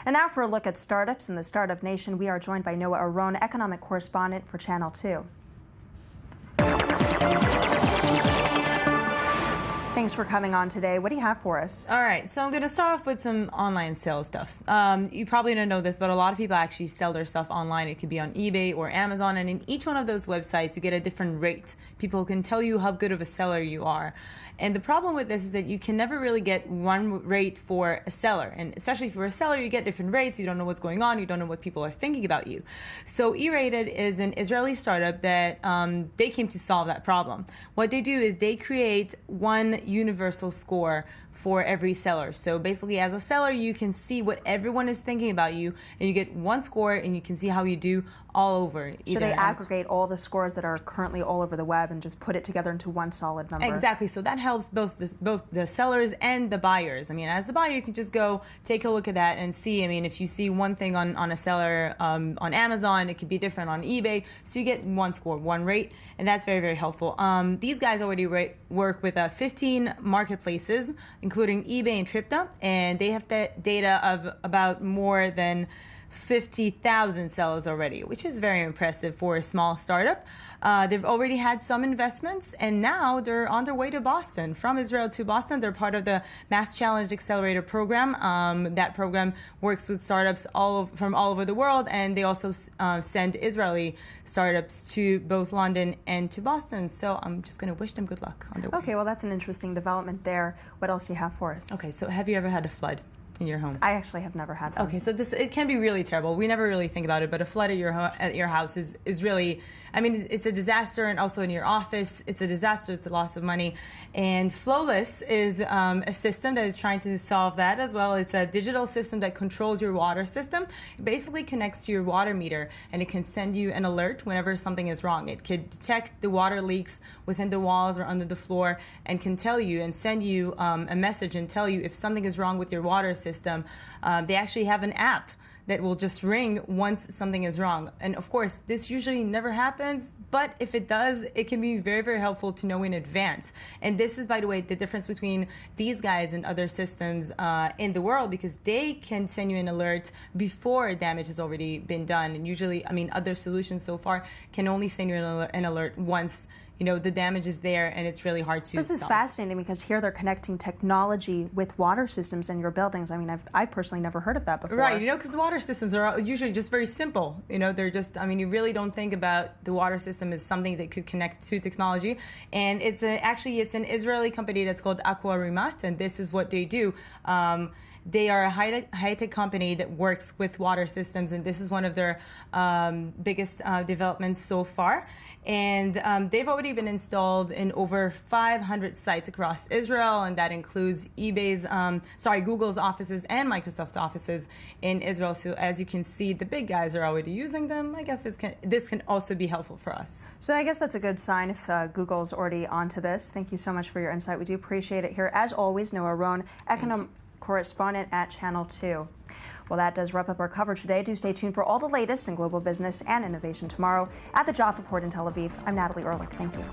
And now for a look at startups in the startup nation, we are joined by Noa Oron, economic correspondent for Channel 2. Thanks for coming on today. What do you have for us? All right, so I'm going to start off with some online sales stuff. You probably don't know this, but a lot of people actually sell their stuff online. It could be on eBay or Amazon, and in each one of those websites, you get a different rate. People can tell you how good of a seller you are. And the problem with this is that you can never really get one rate for a seller. And especially for a seller, you get different rates. You don't know what's going on. You don't know what people are thinking about you. So eRated is an Israeli startup that they came to solve that problem. What they do is they create one universal score for every seller. So basically, as a seller, you can see what everyone is thinking about you, and you get one score, and you can see how you do all over. So they aggregate all the scores that are currently all over the web and just put it together into one solid number. Exactly. So that helps both the sellers and the buyers. I mean, as a buyer, you can just go take a look at that and see. I mean, if you see one thing on a seller on Amazon, it could be different on eBay. So you get one score, one rate, and that's very, very helpful. These guys already work with 15 marketplaces, including eBay and Tripta, and they have the data of about more than 50,000 sellers already, which is very impressive for a small startup. They've already had some investments, and now they're on their way to Boston. From Israel to Boston, they're part of the Mass Challenge Accelerator program. That program works with startups from all over the world, and they also send Israeli startups to both London and to Boston. So I'm just going to wish them good luck on their way. Okay, well, that's an interesting development there. What else do you have for us? Okay, so have you ever had a flood in your home? I actually have never had one. Okay, so it can be really terrible. We never really think about it, but a flood at your house is really, I mean, it's a disaster, and also in your office, it's a disaster. It's a loss of money. And Flowless is a system that is trying to solve that as well. It's a digital system that controls your water system. It basically connects to your water meter, and it can send you an alert whenever something is wrong. It could detect the water leaks within the walls or under the floor, and can tell you and send you a message and tell you if something is wrong with your water system. They actually have an app that will just ring once something is wrong. And of course, this usually never happens, but if it does, it can be very, very helpful to know in advance. And this is, by the way, the difference between these guys and other systems in the world, because they can send you an alert before damage has already been done. And usually, I mean, other solutions so far can only send you an alert once the damage is there, and it's really hard to This is fascinating, because here they're connecting technology with water systems in your buildings. I mean, I've personally never heard of that before. Right, because water systems are usually just very simple. They're just, I mean, you really don't think about the water system as something that could connect to technology. And it's an Israeli company that's called Aquarimat, and this is what they do. They are a high-tech company that works with water systems, and this is one of their biggest developments so far. And they've already been installed in over 500 sites across Israel, and that includes Google's offices and Microsoft's offices in Israel. So as you can see, the big guys are already using them. I guess this can also be helpful for us. So I guess that's a good sign if Google's already onto this. Thank you so much for your insight. We do appreciate it here. As always, Noa Oron, economic correspondent at Channel 2. Well, that does wrap up our coverage today. Do stay tuned for all the latest in global business and innovation tomorrow at the Job Report in Tel Aviv. I'm Natalie Ehrlich. Thank you.